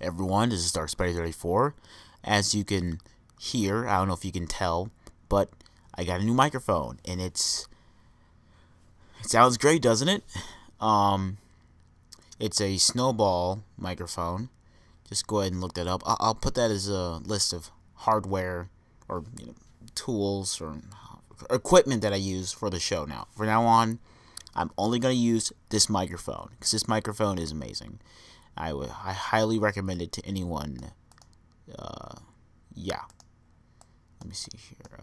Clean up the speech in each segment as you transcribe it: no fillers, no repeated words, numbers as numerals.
Everyone, this is Dark Spider 34. As you can hear, I don't know if you can tell, but I got a new microphone, and it sounds great, doesn't it? It's a Snowball microphone. Just go ahead and look that up. I'll put that as a list of hardware or tools or equipment that I use for the show now. From now on, I'm only going to use this microphone because this microphone is amazing. I highly recommend it to anyone. Yeah. Let me see here.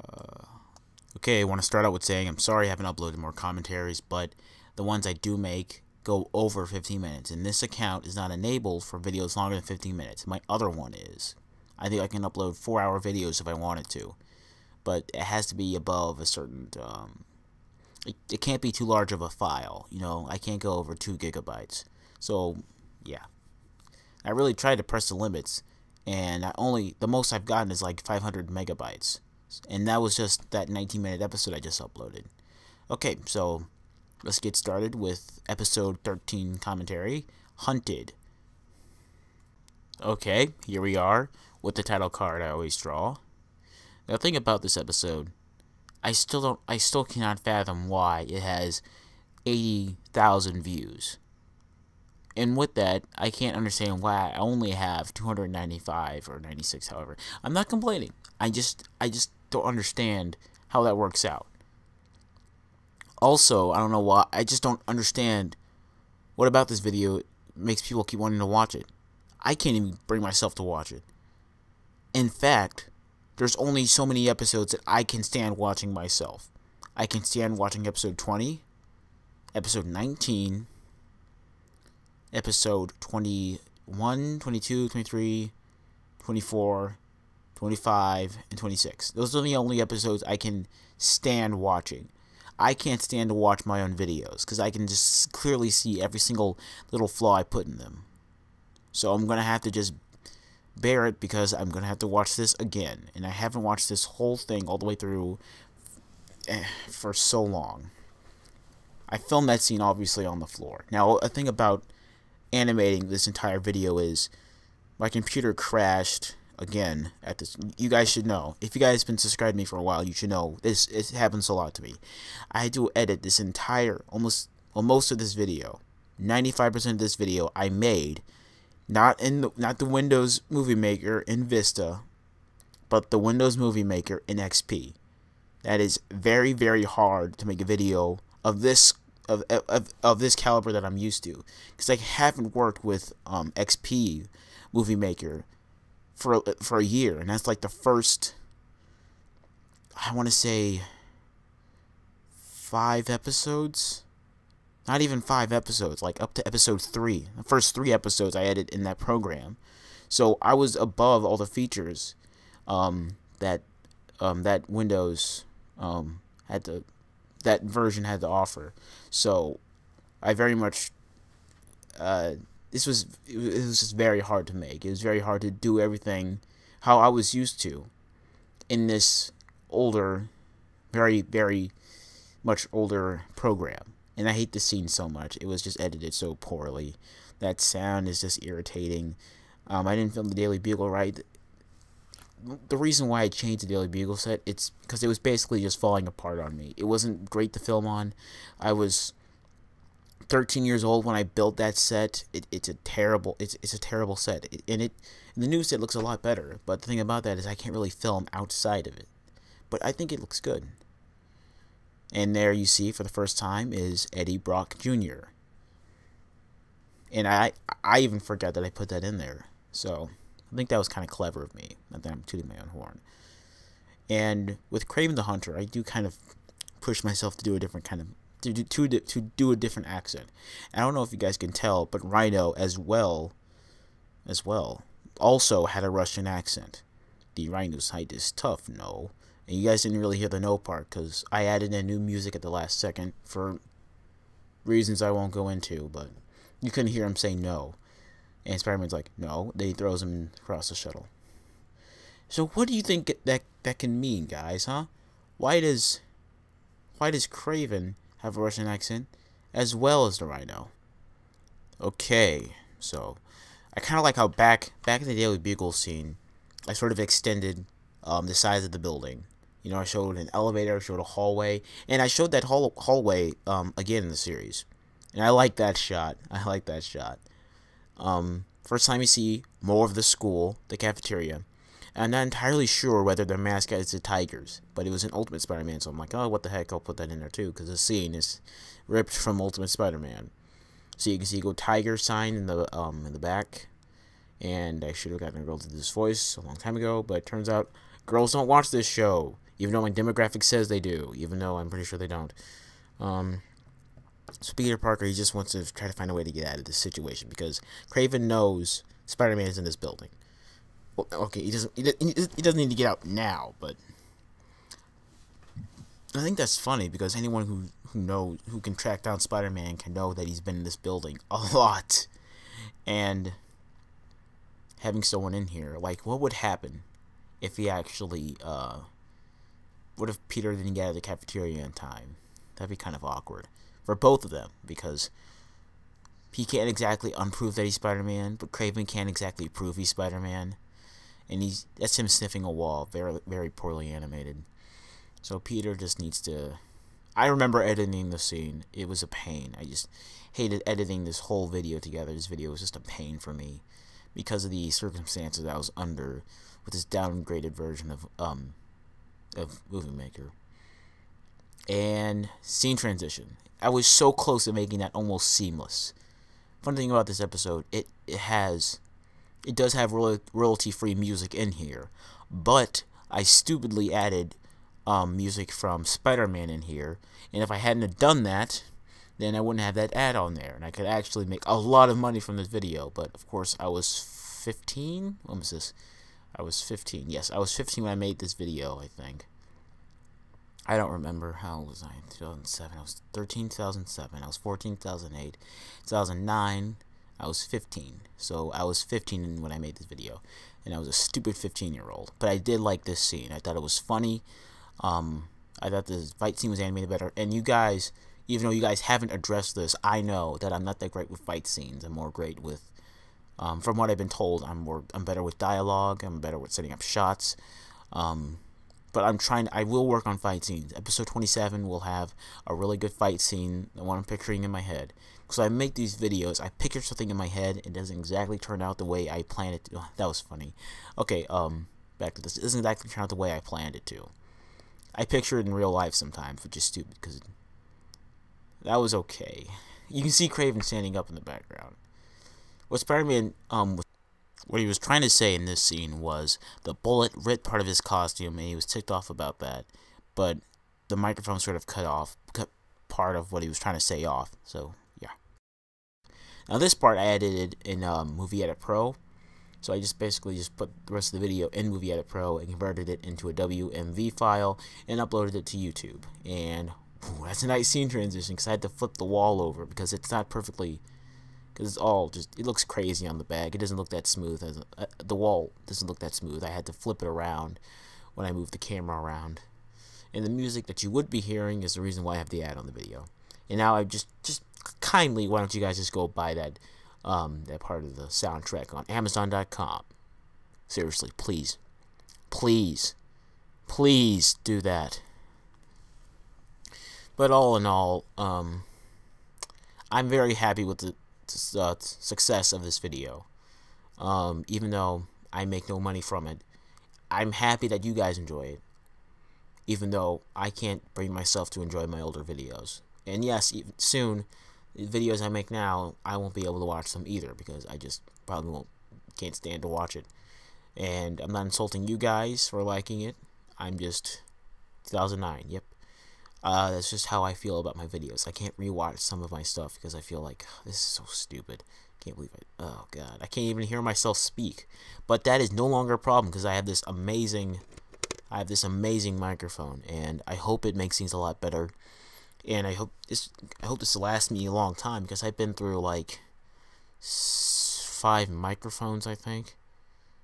Okay, I want to start out with saying I'm sorry I haven't uploaded more commentaries, but the ones I do make go over 15 minutes, and this account is not enabled for videos longer than 15 minutes. My other one is. I think I can upload 4-hour videos if I wanted to, but it has to be above a certain. It can't be too large of a file. I can't go over 2 gigabytes. So, yeah. I really tried to press the limits, and the most I've gotten is like 500 megabytes, and that was just that 19-minute episode I just uploaded. Okay, so let's get started with episode 13 commentary, Hunted. Okay, here we are with the title card I always draw. Now, the thing about this episode, I still cannot fathom why it has 80,000 views. And with that, I can't understand why I only have 295 or 96, however. I'm not complaining. I just don't understand how that works out. Also, I don't know why. I just don't understand what about this video makes people keep wanting to watch it. I can't even bring myself to watch it. In fact, there's only so many episodes that I can stand watching myself. I can stand watching episode 20, episode 19, episode 21, 22, 23, 24, 25, and 26. Those are the only episodes I can stand watching. I can't stand to watch my own videos because I can just clearly see every single little flaw I put in them. So I'm going to have to just bear it because I'm going to have to watch this again. And I haven't watched this whole thing all the way through for so long. I filmed that scene obviously on the floor. Now, a thing about animating this entire video is my computer crashed again at this. You guys should know. If you guys have been subscribed to me for a while, you should know this. It happens a lot to me. I had to edit this entire most of this video. 95% of this video I made not the Windows Movie Maker in Vista, but the Windows Movie Maker in XP. That is very, very hard to make a video of this of this caliber that I'm used to, because I haven't worked with XP Movie Maker for a year, and that's like the first, I want to say, 5 episodes. Not even 5 episodes, like up to episode 3. The first 3 episodes I edited in that program, so I was above all the features that Windows that version had to offer. So I very much it was just very hard to make. It was very hard to do everything how I was used to in this older, very, very much older program. And I hate this scene so much. It was just edited so poorly. That sound is just irritating. I didn't film the Daily Bugle right. The reason why I changed the Daily Bugle set, it's because it was basically just falling apart on me. It wasn't great to film on. I was 13 years old when I built that set. It's a terrible set. And the new set looks a lot better. But the thing about that is I can't really film outside of it. But I think it looks good. And there you see for the first time is Eddie Brock Jr. And I even forgot that I put that in there. So I think that was kind of clever of me. Not that I'm tooting my own horn. And with Kraven the Hunter, I do kind of push myself to do a different kind of to do a different accent. And I don't know if you guys can tell, but Rhino as well also had a Russian accent. The Rhino's height is tough, no. And you guys didn't really hear the no part because I added in new music at the last second for reasons I won't go into, but you couldn't hear him say no. And Spider-Man's like, no. Then he throws him across the shuttle. So what do you think that can mean, guys, huh? Why does Kraven have a Russian accent as well as the Rhino? Okay, so I kind of like how back in the Daily Bugle scene, I sort of extended the size of the building. You know, I showed an elevator, I showed a hallway, and I showed that hallway again in the series. And I like that shot. I like that shot. First time you see more of the school, the cafeteria. And I'm not entirely sure whether their mascot is the Tigers, but it was in Ultimate Spider-Man, so I'm like, oh, what the heck, I'll put that in there too, because the scene is ripped from Ultimate Spider-Man. So you can see Go Tiger sign in the back, and I should have gotten a girl to do this voice a long time ago, but it turns out girls don't watch this show, even though my demographic says they do, even though I'm pretty sure they don't. So Peter Parker, he just wants to try to find a way to get out of this situation, because Craven knows Spider-Man is in this building. Well, okay, he doesn't need to get out now, but I think that's funny, because anyone who can track down Spider-Man can know that he's been in this building a lot. And having someone in here, like, what would happen if he actually, what if Peter didn't get out of the cafeteria in time? That'd be kind of awkward for both of them, because he can't exactly unprove that he's Spider-Man, but Craven can't exactly prove he's Spider-Man. And that's him sniffing a wall, very, very poorly animated. So Peter just needs to... I remember editing the scene. It was a pain. I just hated editing this whole video together. This video was just a pain for me, because of the circumstances I was under with this downgraded version of Movie Maker. And scene transition. I was so close to making that almost seamless. Fun thing about this episode, it does have royalty-free music in here, but I stupidly added music from Spider-Man in here, and if I hadn't have done that, then I wouldn't have that ad on there, and I could actually make a lot of money from this video. But of course, I was 15. When was this? I was 15. Yes, I was 15 when I made this video, I think. I don't remember. How old was I? 2007. I was 13, 2007. I was 14, 2008. 2009, I was 15. So I was 15 when I made this video. And I was a stupid 15-year-old. But I did like this scene. I thought it was funny. I thought the fight scene was animated better. And you guys, even though you guys haven't addressed this, I know that I'm not that great with fight scenes. I'm more great with, from what I've been told, I'm better with dialogue. I'm better with setting up shots. But I will work on fight scenes. Episode 27 will have a really good fight scene, the one I'm picturing in my head. So I make these videos, I picture something in my head, it doesn't exactly turn out the way I planned it to. Oh, that was funny. Okay, back to this. It doesn't exactly turn out the way I planned it to. I picture it in real life sometimes, which is stupid, because that was okay. You can see Craven standing up in the background. What Spider-Man, what he was trying to say in this scene was the bullet ripped part of his costume, and he was ticked off about that. But the microphone sort of cut part of what he was trying to say off. So, yeah. Now this part I edited in Movie Edit Pro. So I just basically put the rest of the video in Movie Edit Pro and converted it into a WMV file and uploaded it to YouTube. And that's a nice scene transition, because I had to flip the wall over because it's not perfectly... Because it's all just, it looks crazy on the back. It doesn't look that smooth. The wall doesn't look that smooth. I had to flip it around when I moved the camera around. And the music that you would be hearing is the reason why I have the ad on the video. And now I just kindly, why don't you guys just go buy that part of the soundtrack on Amazon.com. Seriously, please. Please. Please do that. But all in all, I'm very happy with the success of this video. Even though I make no money from it, I'm happy that you guys enjoy it, even though I can't bring myself to enjoy my older videos. And yes, even soon, the videos I make now, I won't be able to watch them either, because I just probably can't stand to watch it. And I'm not insulting you guys for liking it. I'm just 2009. Yep. That's just how I feel about my videos. I can't rewatch some of my stuff because I feel like, this is so stupid. Can't believe it. Oh god, I can't even hear myself speak. But that is no longer a problem, because I have this amazing microphone, and I hope it makes things a lot better. And I hope this will last me a long time, because I've been through like 5 microphones, I think.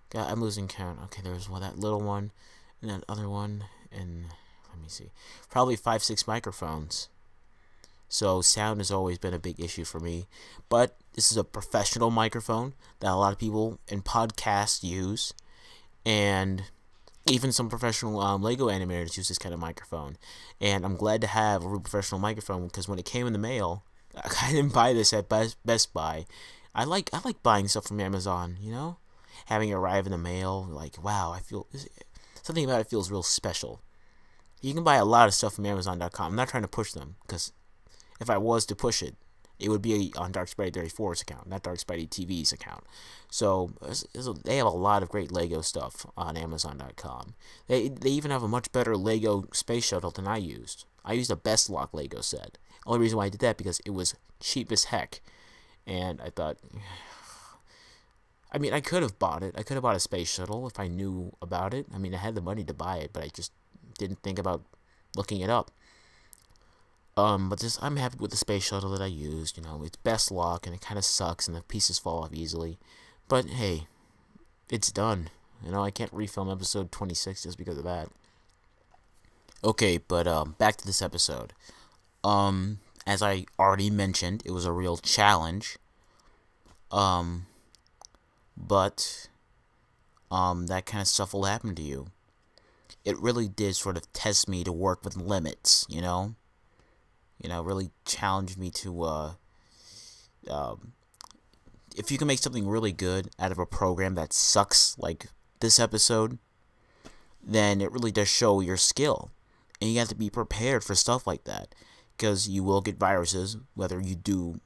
God, I'm losing count. Okay, there's that little one, and that other one, and let me see, probably 5-6 microphones. so sound has always been a big issue for me. But this is a professional microphone that a lot of people in podcasts use, and even some professional Lego animators use this kind of microphone. And I'm glad to have a real professional microphone, because when it came in the mail, I didn't buy this at Best Buy. I like buying stuff from Amazon, having it arrive in the mail. Like, wow, I feel something about it feels real special. You can buy a lot of stuff from Amazon.com. I'm not trying to push them, because if I was to push it, it would be on Dark Spidey 34's account, not Dark Spidey TV's account. So they have a lot of great Lego stuff on Amazon.com. They even have a much better Lego space shuttle than I used. I used a Best Lock Lego set. Only reason why I did that, because it was cheap as heck, and I thought, I mean, I could have bought it. I could have bought a space shuttle if I knew about it. I mean, I had the money to buy it, but I just didn't think about looking it up. But I'm happy with the space shuttle that I used. It's Best Lock, and it kind of sucks, and the pieces fall off easily. But hey, it's done. I can't refilm episode 26 just because of that. Okay, but back to this episode. As I already mentioned, it was a real challenge. But that kind of stuff will happen to you. It really did sort of test me to work with limits, really challenged me to, if you can make something really good out of a program that sucks, like this episode, then it really does show your skill. And you have to be prepared for stuff like that, because you will get viruses. Whether you do,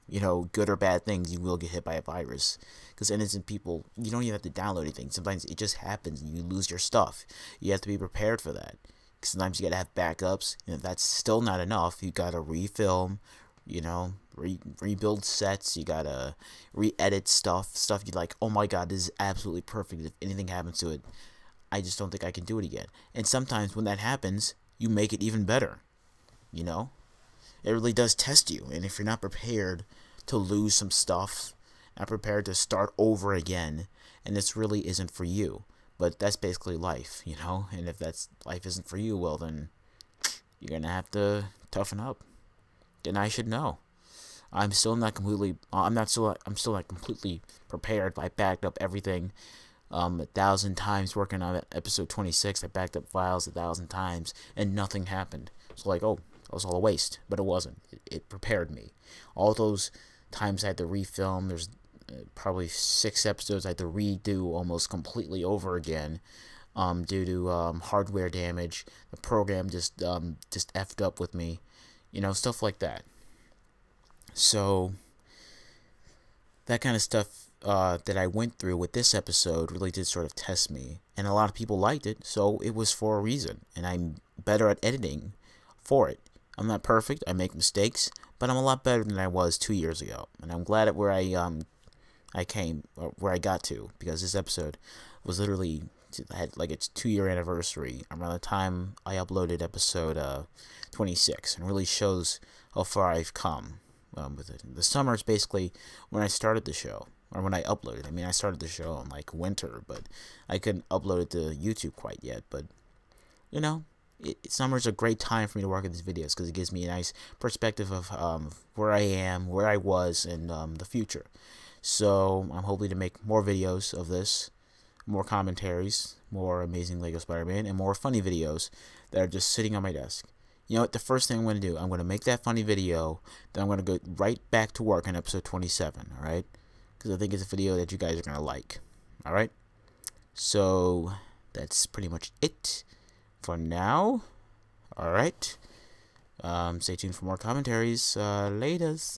good or bad things, you will get hit by a virus. Because innocent people, you don't even have to download anything. Sometimes it just happens and you lose your stuff. You have to be prepared for that. Sometimes you gotta have backups, and if that's still not enough, you gotta refilm, rebuild sets. You gotta re-edit stuff you like, oh my god, this is absolutely perfect. If anything happens to it, I just don't think I can do it again. And sometimes when that happens, you make it even better. It really does test you, and if you're not prepared to lose some stuff, not prepared to start over again, and this really isn't for you. But that's basically life, and if life isn't for you, well, then you're gonna have to toughen up. Then I should know. I'm still not completely prepared. I backed up everything 1,000 times working on episode 26. I backed up files 1,000 times, and nothing happened. So that was all a waste, but it wasn't. It prepared me. All those times I had to refilm, there's probably 6 episodes I had to redo almost completely over again, due to hardware damage. The program just effed up with me, stuff like that. So that kind of stuff that I went through with this episode really did sort of test me, and a lot of people liked it, so it was for a reason, and I'm better at editing for it. I'm not perfect, I make mistakes, but I'm a lot better than I was 2 years ago, and I'm glad at where I got to, because this episode was literally had like its 2-year anniversary around the time I uploaded episode 26, and really shows how far I've come with it. The summer is basically when I started the show, or when I uploaded. I mean, I started the show in like winter, but I couldn't upload it to YouTube quite yet. But summer's a great time for me to work on these videos, because it gives me a nice perspective of where I am, where I was, and the future. So I'm hoping to make more videos of this, more commentaries, more Amazing Lego Spider-Man, and more funny videos that are just sitting on my desk. You know what? The first thing I'm going to do, I'm going to make that funny video, then I'm going to go right back to work on episode 27, alright? Because I think it's a video that you guys are going to like, alright? So that's pretty much it for now, alright? Stay tuned for more commentaries. Laters.